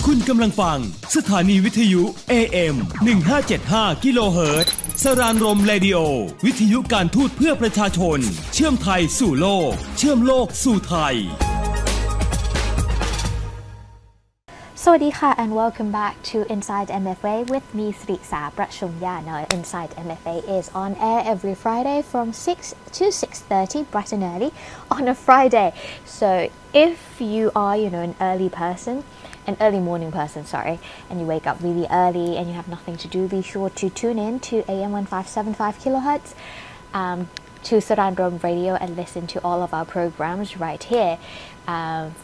คุณกำลังฟังสถานีวิทยุ AM 1575กิโลเฮิรตซ์สรานรมเรดิโอวิทยุการทูตเพื่อประชาชนเชื่อมไทยสู่โลกเชื่อมโลกสู่ไทยสวัสดีค่ะ and welcome back to Inside MFA with me สริสาประชุมญาณ Inside MFA is on air every Friday from 6 to 6:30 bright and early on a Friday. So if you are, an early morning person, and you wake up really early and you have nothing to do, be sure to tune in to AM 1575 kilohertz to Sarandrom Radio and listen to all of our programs right here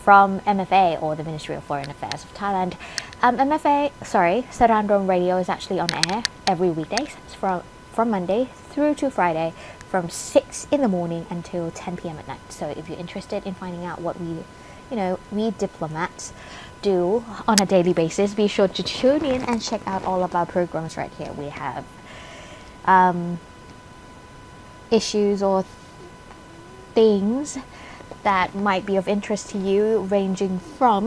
from MFA or the Ministry of Foreign Affairs of Thailand. Sarandrom Radio is actually on air every weekdays from Monday through to Friday from 6 in the morning until 10 p.m. at night. So if you're interested in finding out what we diplomats do on a daily basis, be sure to tune in and check out all of our programs right here. We have issues or things that might be of interest to you, ranging from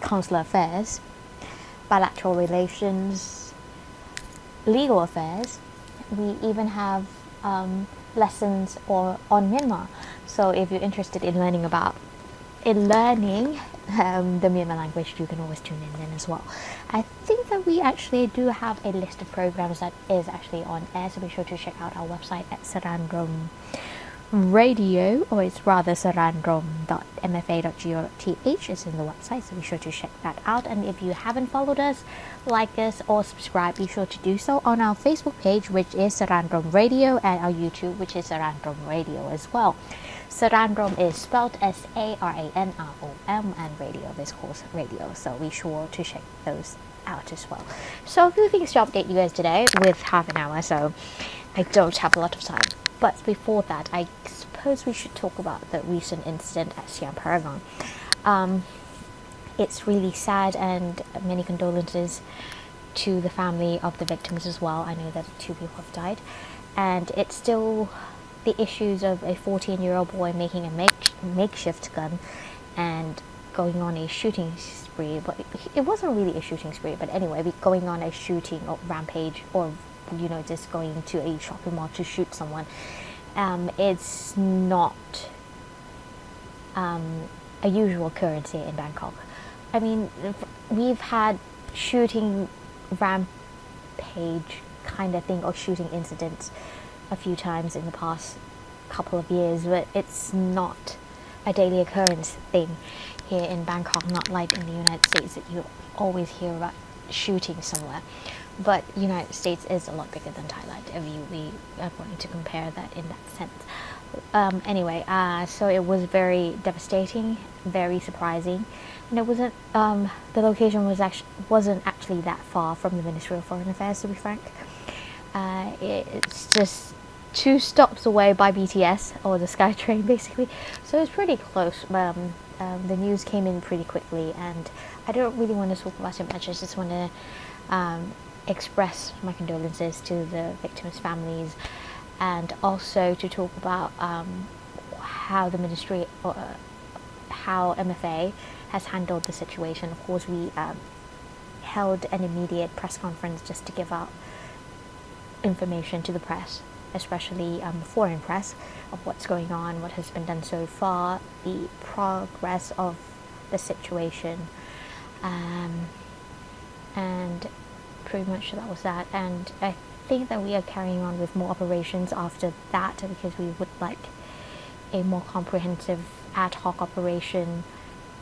consular affairs, bilateral relations, legal affairs. We even have lessons on Myanmar. So if you're interested in learning the Myanmar language, you can always tune in then as well. I think that we actually do have a list of programs that is actually on air, so be sure to check out our website at Sarandrom Radio, or it's rather sarandrom.mfa.go.th is in the website, so be sure to check that out. And if you haven't followed us, like us or subscribe, be sure to do so on our Facebook page, which is Sarandrom Radio, and our YouTube, which is Sarandrom Radio as well. Sarandrom is spelled S-A-R-A-N-R-O-M, and radio is called radio, so be sure to check those out as well. So a few things to update you guys today with half an hour, so I don't have a lot of time. But before that, I suppose we should talk about the recent incident at Siam Paragon. It's really sad, and many condolences to the family of the victims as well. I know that 2 people have died, and it's still the issues of a 14-year-old boy making a makeshift gun and going on a shooting spree. But it wasn't really a shooting spree, but anyway, going on a shooting or rampage, or just going to a shopping mall to shoot someone. It's not a usual occurrence here in Bangkok. I mean, we've had shooting rampage kind of thing, or shooting incidents a few times in the past couple of years, but it's not a daily occurrence thing here in Bangkok, not like in the United States that you always hear about shooting somewhere. But United States is a lot bigger than Thailand if we are going to compare that in that sense. So it was very devastating, very surprising, and it wasn't the location wasn't actually that far from the Ministry of Foreign Affairs, to be frank. It's just 2 stops away by BTS, or the SkyTrain basically, so it's pretty close. The news came in pretty quickly, and I don't really want to talk about it much. I just want to express my condolences to the victims' families, and also to talk about how the ministry, or how MFA has handled the situation. Of course, we held an immediate press conference just to give out information to the press, especially foreign press, of what's going on, what has been done so far, the progress of the situation, and pretty much that was that. And I think that we are carrying on with more operations after that, because we would like a more comprehensive ad hoc operation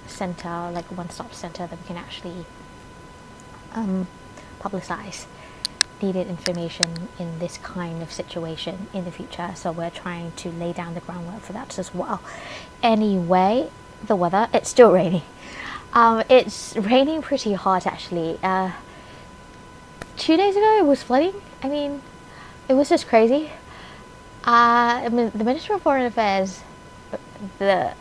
center, like a one-stop center that we can actually publicize needed information in this kind of situation in the future. So we're trying to lay down the groundwork for that as well. Anyway, the weather, it's still raining. It's raining pretty hard actually. 2 days ago it was flooding. I mean, it was just crazy. The Ministry of Foreign Affairs, the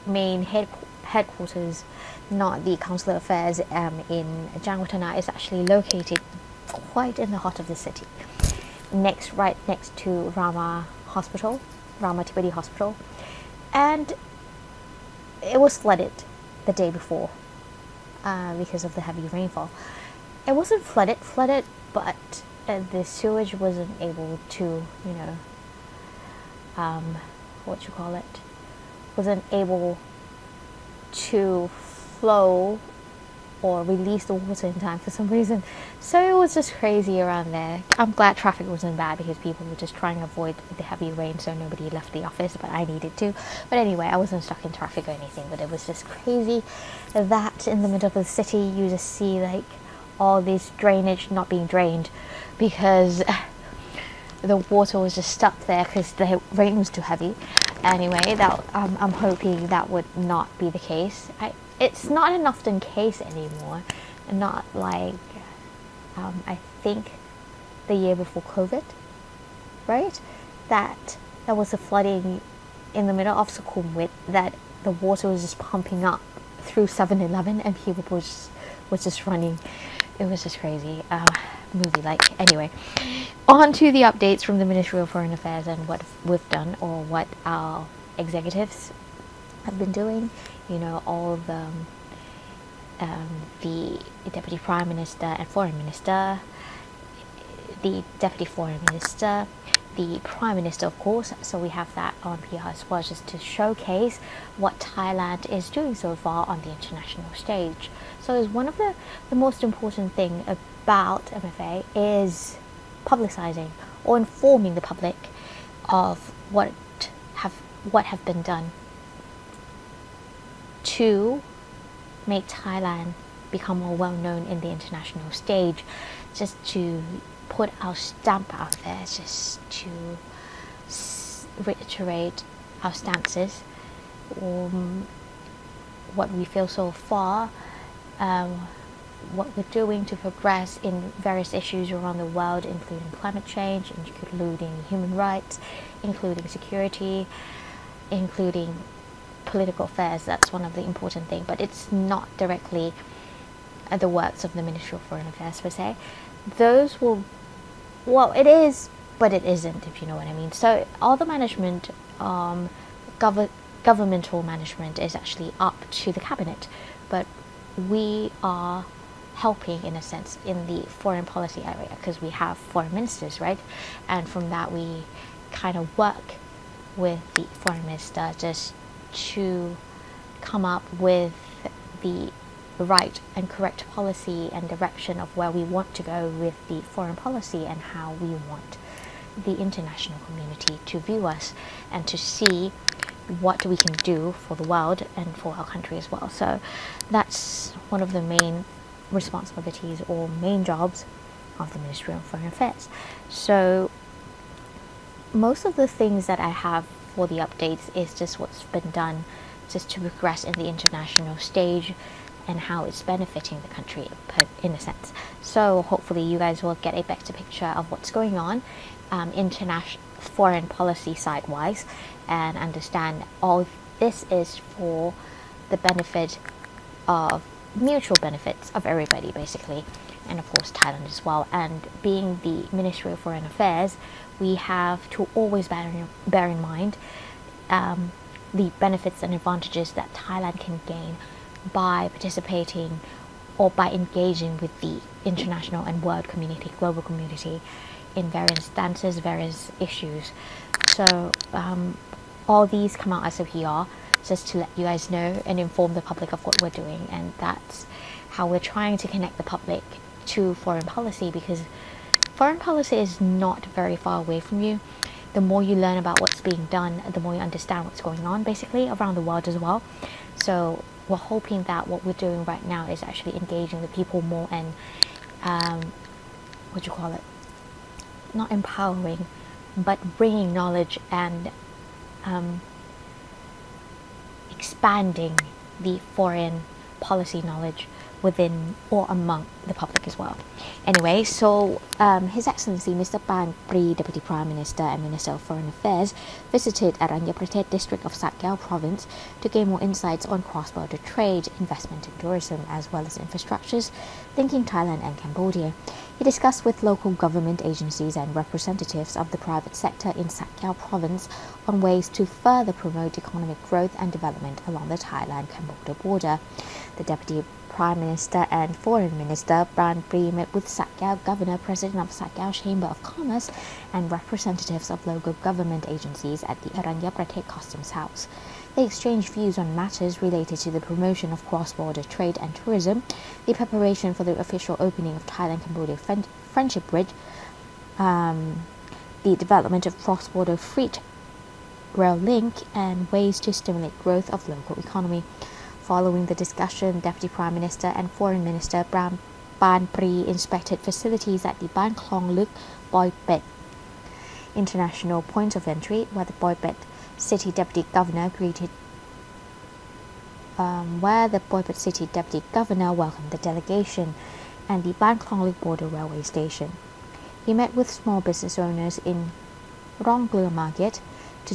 main headquarters, not the consular affairs in Jangwatana, is actually located quite in the heart of the city, right next to Rama Thibodi Hospital, and it was flooded the day before because of the heavy rainfall. It wasn't flooded, but the sewage wasn't able to, wasn't able to flow or release the water in time for some reason. So it was just crazy around there. I'm glad traffic wasn't bad because people were just trying to avoid the heavy rain, so nobody left the office, but I needed to. But anyway, I wasn't stuck in traffic or anything, but it was just crazy that in the middle of the city you just see like all this drainage not being drained because the water was just stuck there because the rain was too heavy. Anyway, that I'm hoping that would not be the case. It's not an often case anymore, not like I think the year before COVID, right? That was a flooding in the middle of Sukhumvit, that the water was just pumping up through 7-Eleven and people was just running. It was just crazy, movie-like. Anyway, on to the updates from the Ministry of Foreign Affairs and what we've done or what our executives have been doing. All the Deputy Prime Minister and Foreign Minister, the Deputy Foreign Minister, the Prime Minister, of course. So we have that on PR as well, just to showcase what Thailand is doing so far on the international stage. So it's one of the most important thing about MFA is publicizing or informing the public of what have been done to make Thailand become more well known in the international stage, just to put our stamp out there, just to reiterate our stances, what we feel so far, what we're doing to progress in various issues around the world, including climate change, including human rights, including security, including political affairs. That's one of the important things, but it's not directly the works of the Ministry of Foreign Affairs per se. Those will, well, it is, but it isn't, if you know what I mean. So all the management, governmental management is actually up to the cabinet, but we are helping in a sense in the foreign policy area because we have foreign ministers, right? And from that we kind of work with the foreign minister just to come up with the right and correct policy and direction of where we want to go with the foreign policy and how we want the international community to view us and to see what we can do for the world and for our country as well. So that's one of the main responsibilities or main jobs of the Ministry of Foreign Affairs. So most of the things that I have for the updates is just what's been done just to progress in the international stage and how it's benefiting the country in a sense. So hopefully you guys will get a better picture of what's going on international foreign policy side wise and understand all this is for the benefit of mutual benefits of everybody basically, and of course Thailand as well. And being the Ministry of Foreign Affairs, we have to always bear in mind the benefits and advantages that Thailand can gain by participating or by engaging with the international and world community, global community in various stances, various issues. So all these come out as a PR just to let you guys know and inform the public of what we're doing, and that's how we're trying to connect the public to foreign policy, because foreign policy is not very far away from you. The more you learn about what's being done, the more you understand what's going on basically around the world as well. So we're hoping that what we're doing right now is actually engaging the people more and not empowering, but bringing knowledge and expanding the foreign policy knowledge within or among the public as well. Anyway, so His Excellency Mr. Pan Pri, Deputy Prime Minister and Minister of Foreign Affairs, visited Aranya Pratet district of Satkhel province to gain more insights on cross-border trade, investment and tourism, as well as infrastructures linking Thailand and Cambodia. He discussed with local government agencies and representatives of the private sector in Sakao province on ways to further promote economic growth and development along the Thailand-Cambodia border. The Deputy Prime Minister and Foreign Minister Ban Pri met with Sakao Governor, President of Sakao Chamber of Commerce, and representatives of local government agencies at the Aranya Pratek Customs House. They exchanged views on matters related to the promotion of cross-border trade and tourism, the preparation for the official opening of Thailand-Cambodia Friendship Bridge, the development of cross-border freight rail link, and ways to stimulate growth of local economy. Following the discussion, Deputy Prime Minister and Foreign Minister Ban Pri inspected facilities at the Ban Klong Luk Boi Pet International Point of Entry, where the Boi Pet City Deputy Governor welcomed the delegation, and the Ban Klong Luk Border Railway Station. He met with small business owners in Rong Bleu Market to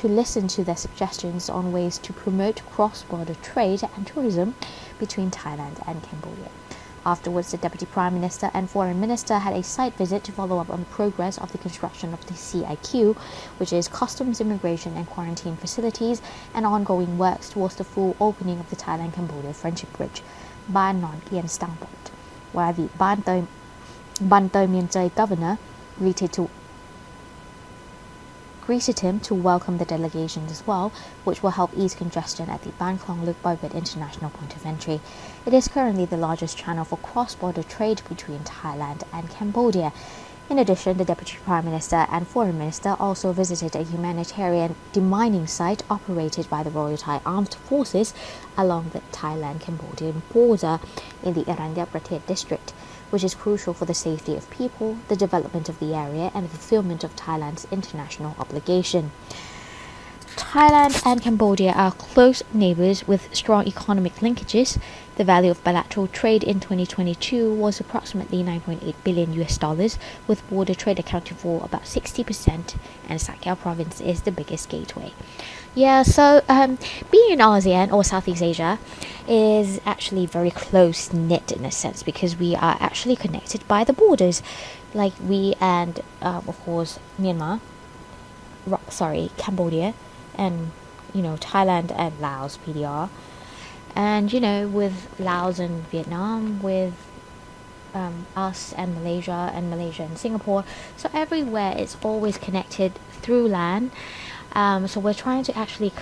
listen to their suggestions on ways to promote cross-border trade and tourism between Thailand and Cambodia. Afterwards, the Deputy Prime Minister and Foreign Minister had a site visit to follow up on the progress of the construction of the CIQ, which is Customs, Immigration and Quarantine Facilities, and ongoing works towards the full opening of the Thailand-Cambodia Friendship Bridge, Ban Non Ien Stangpot, where the Ban Toi Mien Chai Governor greeted him to welcome the delegation as well, which will help ease congestion at the Ban Klong Luk Boi Pet International Point of Entry. It is currently the largest channel for cross-border trade between Thailand and Cambodia. In addition, the Deputy Prime Minister and Foreign Minister also visited a humanitarian demining site operated by the Royal Thai Armed Forces along the Thailand-Cambodian border in the Aranya Pratek district, which is crucial for the safety of people, the development of the area, and the fulfillment of Thailand's international obligation. Thailand and Cambodia are close neighbors with strong economic linkages. The value of bilateral trade in 2022 was approximately $9.8 billion, with border trade accounting for about 60%, and Sakao province is the biggest gateway. Yeah, so being in ASEAN or Southeast Asia is actually very close-knit in a sense, because we are actually connected by the borders, like we and, of course, Cambodia, and, Thailand and Laos, PDR. And, with Laos and Vietnam, with us and Malaysia and Singapore. So everywhere it's always connected through land. So we're trying to actually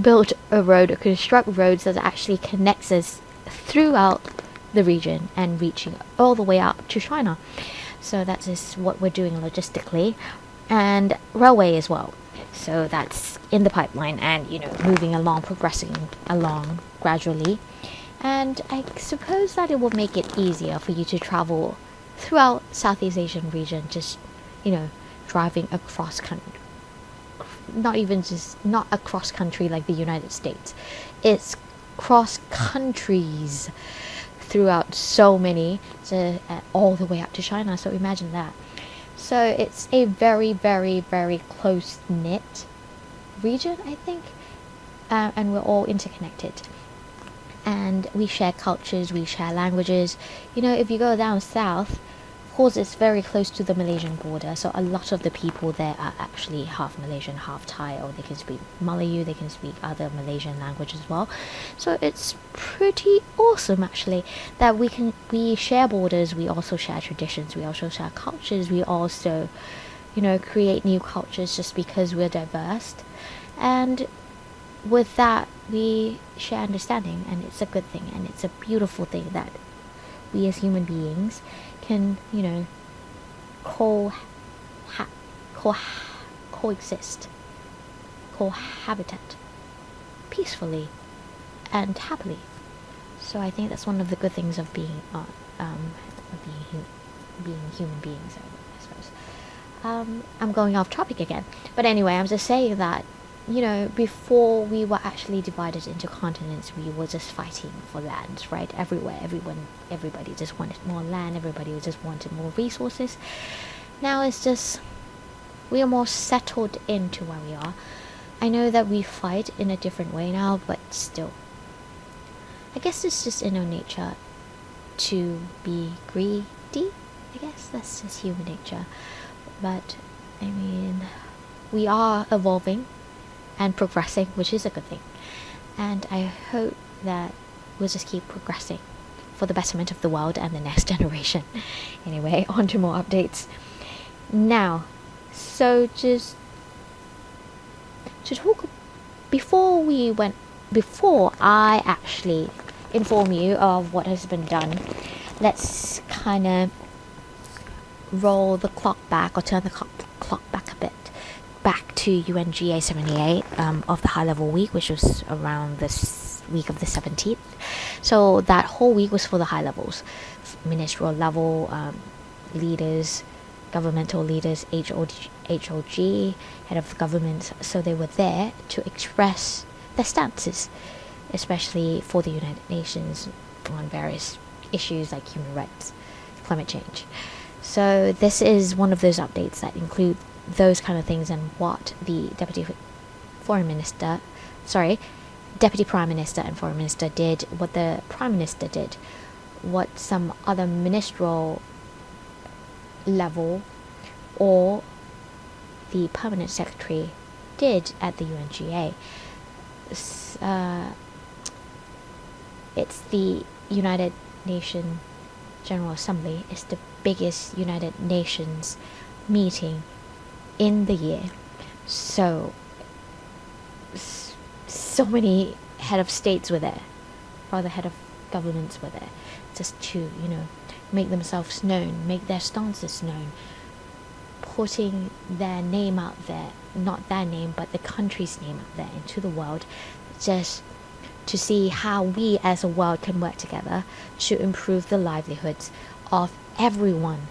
build a road or construct roads that actually connects us throughout the region and reaching all the way up to China. So that is what we're doing logistically, and railway as well. So that's in the pipeline and, progressing along gradually. And I suppose that it will make it easier for you to travel throughout Southeast Asian region, just, driving across country. Not across country like the United States. It's cross countries throughout so many, all the way up to China. So imagine that. So it's a very, very, very close-knit region, I think, and we're all interconnected. And we share cultures, we share languages. If you go down south, of course, it's very close to the Malaysian border, so a lot of the people there are actually half Malaysian, half Thai, or they can speak Malayu, they can speak other Malaysian language as well. So it's pretty awesome, actually, that we share borders, we also share traditions, we also share cultures, we also, create new cultures just because we're diverse. And with that, we share understanding, and it's a good thing, and it's a beautiful thing that we as human beings can, coexist, cohabitate peacefully and happily. So I think that's one of the good things of being human beings, I suppose. I'm going off topic again, but anyway, I'm just saying that, before we were actually divided into continents, we were just fighting for lands, right? Everywhere, everybody just wanted more land, everybody just wanted more resources. Now it's just, we are more settled into where we are. I know that we fight in a different way now, but still. I guess it's just in our nature to be greedy. I guess that's just human nature. But I mean, we are evolving and progressing, which is a good thing. And I hope that we'll just keep progressing for the betterment of the world and the next generation. Anyway, on to more updates. Now, so just to talk before I actually inform you of what has been done, let's kind of roll the clock back, or turn the clock back a bit, back to UNGA 78 of the high level week, which was around this week of the 17th. So that whole week was for the high levels, ministerial level leaders, governmental leaders, HOG, head of government. So they were there to express their stances, especially for the United Nations on various issues like human rights, climate change. So this is one of those updates that include those kind of things, and what the Deputy Prime Minister and Foreign Minister did, what the Prime Minister did, what some other ministerial level or the Permanent Secretary did at the UNGA. It's the United Nations General Assembly. It's the biggest United Nations meeting in the year. So many head of states were there, rather head of governments were there, just to, make themselves known, make their stances known, putting their name out there, not their name, but the country's name out there into the world, just to see how we as a world can work together to improve the livelihoods of everyone,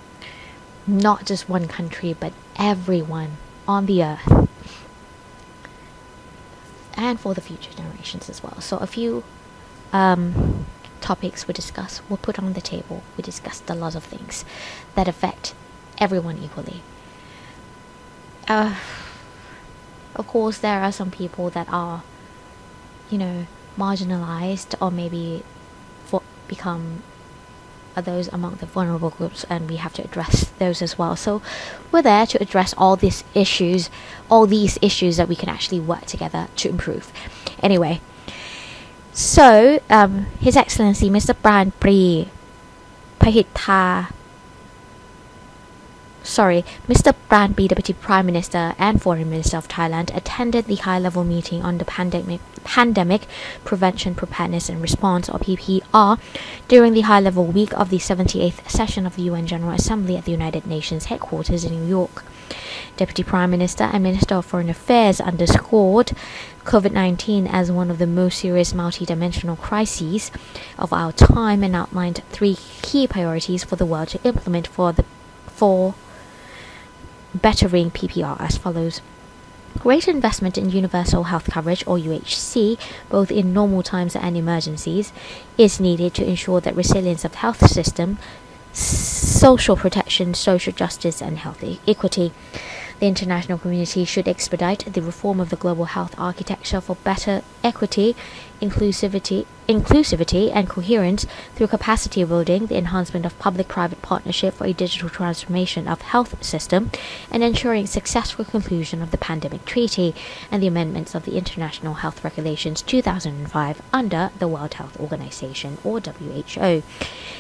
not just one country, but everyone on the earth, and for the future generations as well. So a few topics we discussed, were put on the table. We discussed a lot of things that affect everyone equally. Of course, there are some people that are, marginalized, or maybe become those among the vulnerable groups, and we have to address those as well. So we're there to address all these issues that we can actually work together to improve. Anyway, so His Excellency Mr. Mr. Pranpee, Deputy Prime Minister and Foreign Minister of Thailand, attended the high-level meeting on the Pandemic Prevention, Preparedness and Response, or PPR, during the high-level week of the 78th session of the UN General Assembly at the United Nations headquarters in New York. Deputy Prime Minister and Minister of Foreign Affairs underscored COVID-19 as one of the most serious multidimensional crises of our time, and outlined 3 key priorities for the world to implement for bettering PPR as follows. Greater investment in universal health coverage, or UHC, both in normal times and emergencies, is needed to ensure that resilience of the health system, social protection, social justice and health equity. The international community should expedite the reform of the global health architecture for better equity, inclusivity and coherence through capacity building, the enhancement of public-private partnership for a digital transformation of health system, and ensuring successful conclusion of the Pandemic Treaty and the amendments of the International Health Regulations 2005 under the World Health Organization, or WHO.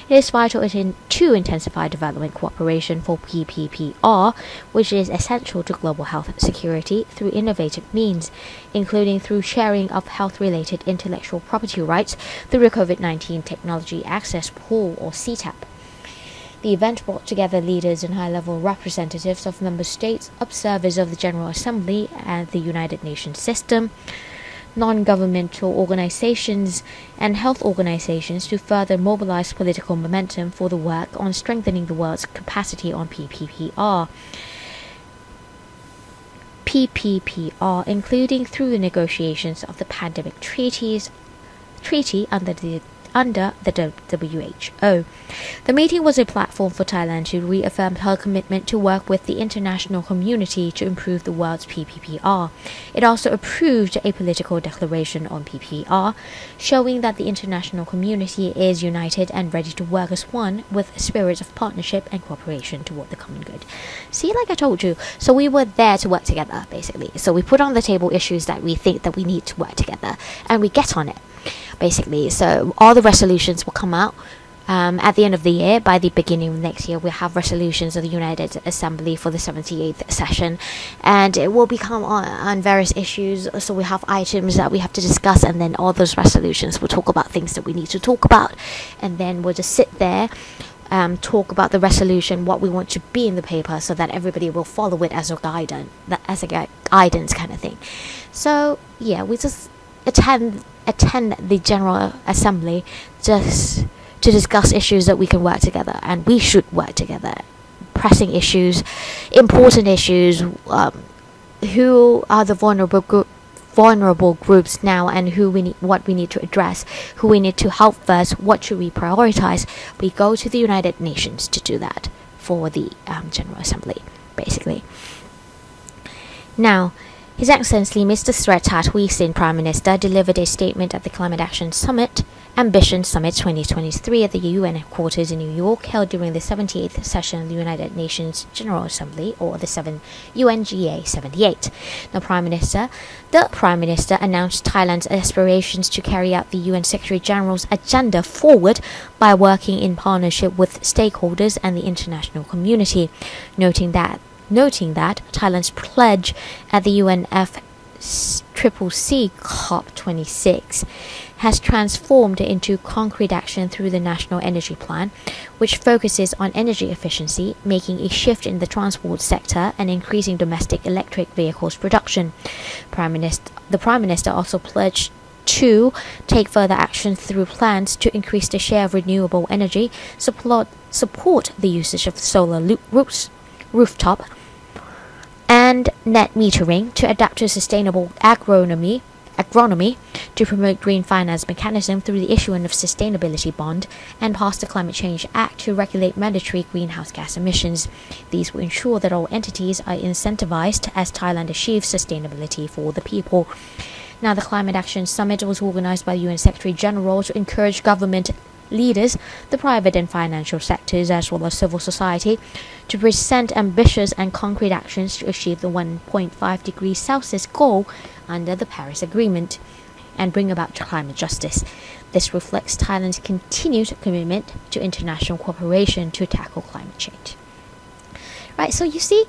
It is vital to intensify development cooperation for PPPR, which is essential to global health security, through innovative means, including through sharing of health-related intellectual property rights through the COVID-19 Technology Access Pool, or CTAP. The event brought together leaders and high-level representatives of member states, observers of the General Assembly and the United Nations system, non-governmental organizations and health organizations to further mobilize political momentum for the work on strengthening the world's capacity on PPPR, including through the negotiations of the Pandemic Treaty under the under the WHO. The meeting was a platform for Thailand to reaffirm her commitment to work with the international community to improve the world's PPPR. It also approved a political declaration on PPR, showing that the international community is united and ready to work as one with a spirit of partnership and cooperation toward the common good. See, like I told you, so we were there to work together, basically. So we put on the table issues that we think that we need to work together, and we get on it, basically. So all the resolutions will come out at the end of the year. By the beginning of next year, we'll have resolutions of the United Assembly for the 78th session, and it will become on various issues. So we have items that we have to discuss, and then all those resolutions will talk about things that we need to talk about, and then we'll just sit there, talk about the resolution, what we want to be in the paper, so that everybody will follow it as a guidance kind of thing. So yeah, we just attend the General Assembly just to discuss issues that we can work together, and we should work together. Pressing issues, important issues, who are the vulnerable groups now, and what we need to address, who we need to help first, what should we prioritize. We go to the United Nations to do that for the General Assembly, basically. Now, His Excellency Mr. Srettha Thavisin, Prime Minister, delivered a statement at the Climate Action Summit, Ambition Summit 2023 at the UN headquarters in New York, held during the 78th session of the United Nations General Assembly, or the UNGA 78. The Prime Minister announced Thailand's aspirations to carry out the UN Secretary General's agenda forward by working in partnership with stakeholders and the international community, noting that Thailand's pledge at the UNFCCC COP26 has transformed into concrete action through the National Energy Plan, which focuses on energy efficiency, making a shift in the transport sector and increasing domestic electric vehicles production. The Prime Minister also pledged to take further action through plans to increase the share of renewable energy, support the usage of solar rooftop and net metering, to adapt to sustainable agronomy, to promote green finance mechanism through the issuance of sustainability bond, and pass the Climate Change Act to regulate mandatory greenhouse gas emissions. These will ensure that all entities are incentivized as Thailand achieves sustainability for the people. Now, the Climate Action Summit was organized by the UN Secretary General to encourage government leaders, the private and financial sectors, as well as civil society, to present ambitious and concrete actions to achieve the 1.5 degrees Celsius goal under the Paris Agreement and bring about climate justice. This reflects Thailand's continued commitment to international cooperation to tackle climate change. Right, so you see,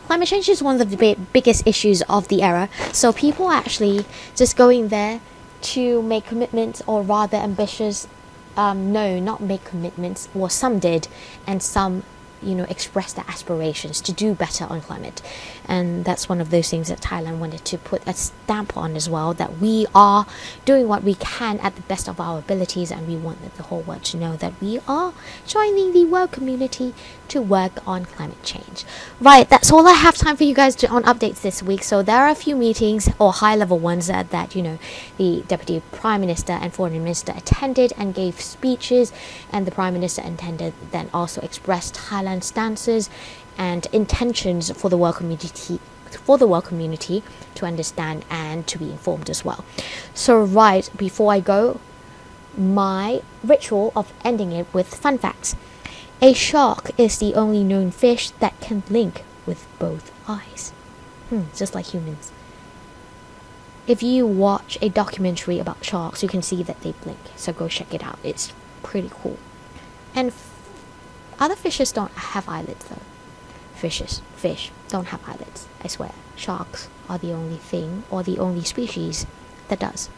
climate change is one of the biggest issues of the era. So people are actually just going there to make commitments, or rather ambitious, not make commitments, or some did, and some expressed their aspirations to do better on climate. And that's one of those things that Thailand wanted to put a stamp on as well, that we are doing what we can at the best of our abilities, and we want the whole world to know that we are joining the world community to work on climate change. Right, that's all I have time for you guys on updates this week. So there are a few meetings, or high-level ones, that the Deputy Prime Minister and Foreign Minister attended and gave speeches, and the Prime Minister attended then also expressed Thailand's stances and intentions for the world community to understand and to be informed as well. So right before I go, my ritual of ending it with fun facts. A shark is the only known fish that can blink with both eyes. Just like humans. If you watch a documentary about sharks, you can see that they blink. So go check it out. It's pretty cool. And other fishes don't have eyelids though. Fish don't have eyelids, I swear. Sharks are the only thing, or the only species that does.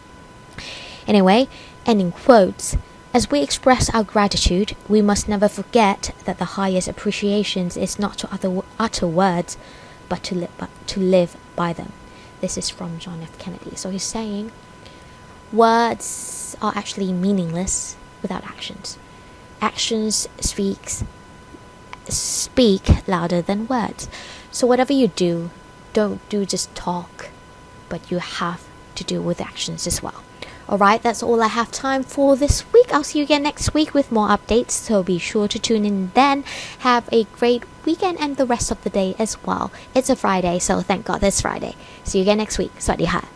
Anyway, ending quotes. As we express our gratitude, we must never forget that the highest appreciation is not to utter words, but to live by them. This is from John F. Kennedy. So he's saying words are actually meaningless without actions. Actions speak louder than words. So whatever you do, don't do just talk, but you have to do with actions as well. Alright, that's all I have time for this week. I'll see you again next week with more updates, so be sure to tune in then. Have a great weekend and the rest of the day as well. It's a Friday, so thank God it's Friday. See you again next week. สวัสดีค่ะ